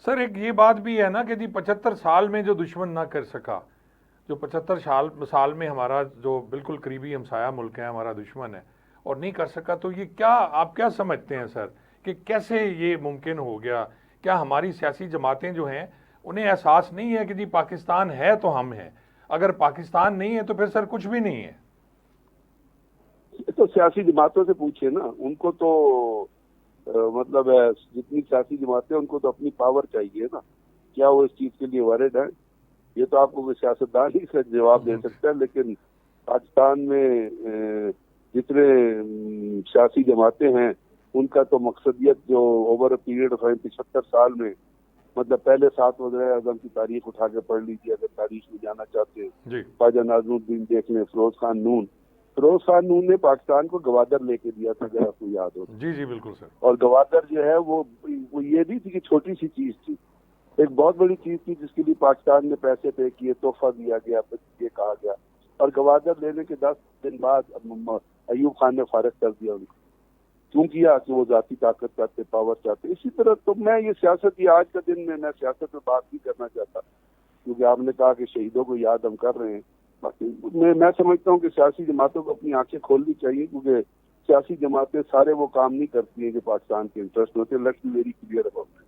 سر ایک یہ بات بھی ہے نا کہ جی 75 سال میں جو دشمن نہ کر سکا، جو 75 سال میں ہمارا جو بالکل قریبی ہمسایہ ملک ہے ہمارا دشمن ہے اور نہیں کر سکا، تو یہ کیا آپ کیا سمجھتے ہیں سر کہ کیسے یہ ممکن ہو گیا؟ کیا ہماری سیاسی جماعتیں جو ہیں انہیں احساس نہیں ہے کہ جی پاکستان ہے تو ہم ہیں، اگر پاکستان نہیں ہے تو پھر سر کچھ بھی نہیں ہے؟ تو سیاسی جماعتوں سے پوچھئے نا، ان کو تو مطلب ہے جتنی سیاسی جماعتیں ان کو تو اپنی پاور چاہیے نا، کیا وہ اس چیز کے لیے وارد ہیں؟ یہ تو آپ کو کوئی سیاستدان ہی سے جواب دے سکتا ہے، لیکن پاکستان میں جتنے سیاسی جماعتیں ہیں ان کا تو مقصدیت جو اوور اے پیریڈ آف 75 سال میں، مطلب پہلے 7 وزراء اعظم کی تاریخ اٹھا کے پڑھ لیجیے اگر تاریخ میں جانا چاہتے ہیں. جی خواجہ ناظم الدین دیکھ لیں، فیروز خان نون نے پاکستان کو گوادر لے کے دیا تھا، اگر آپ کو یاد ہو. جی جی بالکل سر. اور گوادر جو ہے وہ یہ نہیں تھی کہ چھوٹی سی چیز تھی، ایک بہت بڑی چیز تھی جس کے لیے پاکستان نے پیسے پے کیے، تحفہ دیا گیا، یہ کہا گیا. اور گوادر لینے کے 10 دن بعد ایوب خان نے فارغ کر دیا ان کو. کیوں کیا؟ کہ وہ ذاتی طاقت چاہتے، پاور چاہتے. اسی طرح تو میں یہ سیاست، یہ آج کا دن میں سیاست میں بات نہیں کرنا چاہتا، کیونکہ آپ نے کہا کہ شہیدوں کو یاد ہم کر رہے ہیں. باقی میں سمجھتا ہوں کہ سیاسی جماعتوں کو اپنی آنکھیں کھولنی چاہیے، کیونکہ سیاسی جماعتیں سارے وہ کام نہیں کرتی ہیں جو پاکستان کے انٹرسٹ ہوتے ہیں. Let's be very clear about.